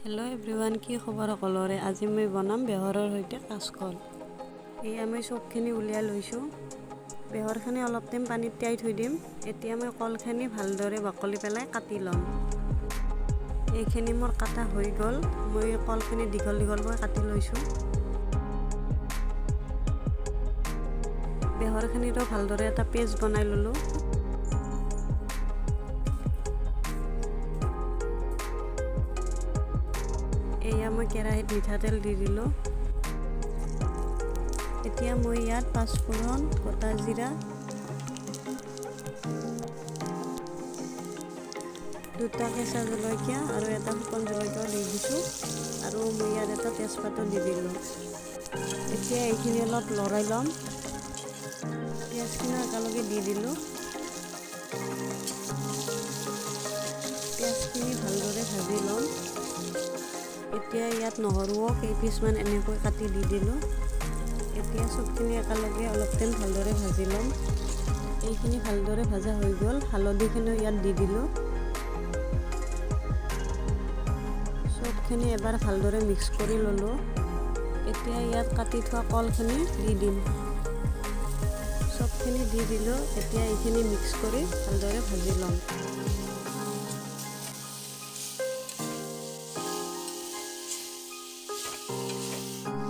hello everyone की खबर सकलोरे আজি মই বনাম বেহৰৰ সৈতে কাskol এই আমি সবখিনি উলিয়াই লৈছো বেহৰখিনি অলপ টাইম পানীত তিয়াই থৈ দিম এতিয়া মই কলখিনি ভালদৰে বাকলি পেলাই কাটি লম এইখিনি মোৰ কাটা হৈ গল মই কলখিনি দীঘল দীঘলকৈ কাটি লৈছো বেহৰখিনিৰো ভালদৰে এটা পেষ্ট বনাই ললো এয়া মই কেৰাহীত মিঠাতেল দি দিলো এতিয়া মই ইয়াত পাঁচফোৰণ গোটা জিৰা দুটা কেঁচা জলকীয়া আৰু এটা শুকান জলকীয়া দি দিছো আৰু মই ইয়াত এটা তেজপাতো দি দিলো এতিয়া এইখিনি অলপ লৰাই লম পিঁয়াজখিনি একেলগে দি দিলো পিঁয়াজখিনি ভালদৰে ভাজি লম এতিয়া ইয়াত নহৰুও কেইপিছমান এনেকৈ কাটি দি দিলো এতিয়া সবখিনি একেলগে অলপ টাইম ভালদৰে ভাজি লম এইখিনি ভালদৰে ভাজা হৈ গল হালধিখিনি ইয়াত দি দিলো সবখিনি এবাৰ ভালদৰে মিক্স কৰি ললো এতিয়া ইয়াত কাটি থোৱা কলখিনি দি দিম সবখিনি দি দিলো এতিয়া এইখিনি মিক্স কৰি ভালদৰে ভাজি লম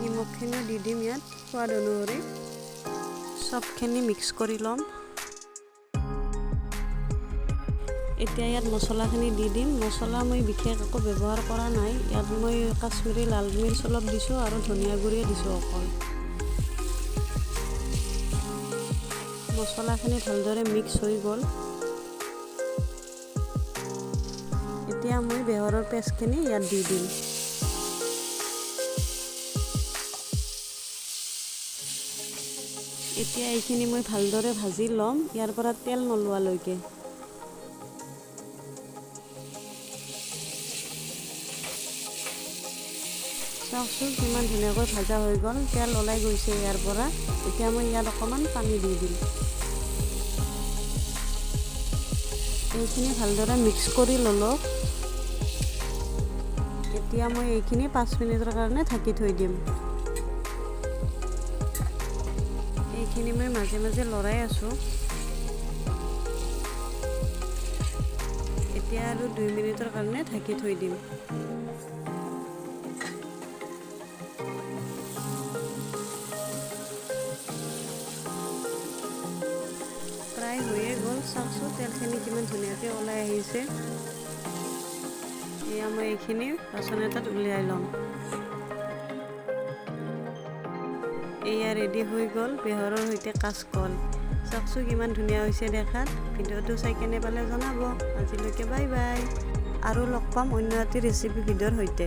নিমখখিনি দি দিম ইয়াত সোৱাদ অনুসৰি সবখিনি মিক্স কৰি লম এতিয়া ইয়াত মছলাখিনি দি দিম মছলা মই বিশেষ একো ব্যৱহাৰ কৰা নাই ইয়াত মই কাশ্মীৰী লাল মিৰ্চ অলপ দিছো আৰু ধনিয়া গুড়ি দিছো অকল মছলাখিনি ভালদৰে মিক্স হৈ গল এতিয়া মই বেহৰৰ পেষ্টখিনি ইয়াত দি দিম এতিয়া এইখিনি মই ভালদৰে ভাজি লম ইয়াৰ পৰা তেল নলোৱালৈকে চাওকচোন কিমান ধুনীয়াকৈ ভাজা হৈ গল তেল ওলাই গৈছে ইয়াৰ পৰা এতিয়া মই ইয়াত অকণমান পানী দি দিম এইখিনি ভালদৰে মিক্স কৰি ললো এতিয়া মই এইখিনি 5 মিনিটৰ কাৰণে ঢাকি থৈ দিম এইখিনি মই মাজে মাজে লৰাই আছো এতিয়া আৰু 2 মিনিটৰ কাৰণে ঢাকি থৈ দিম প্ৰায় হৈয়ে গ'ল চাওকচোন তেলখিনি কিমান ধুনীয়াকৈ ওলাই আহিছে এয়া মই এইখিনি বাচন এটাত উলিয়াই ল'ম এয়া ৰেডি হৈ গ'ল বেহৰৰ সৈতে কাskol চাওকচোন কিমান ধুনীয়া হৈছে দেখাত ভিডিঅ'টো চাই কেনে পালে জনাব আজিলৈকে বাই বাই আৰু লগ পাম অন্য এটা ৰেচিপি ভিডিঅ'ৰ সৈতে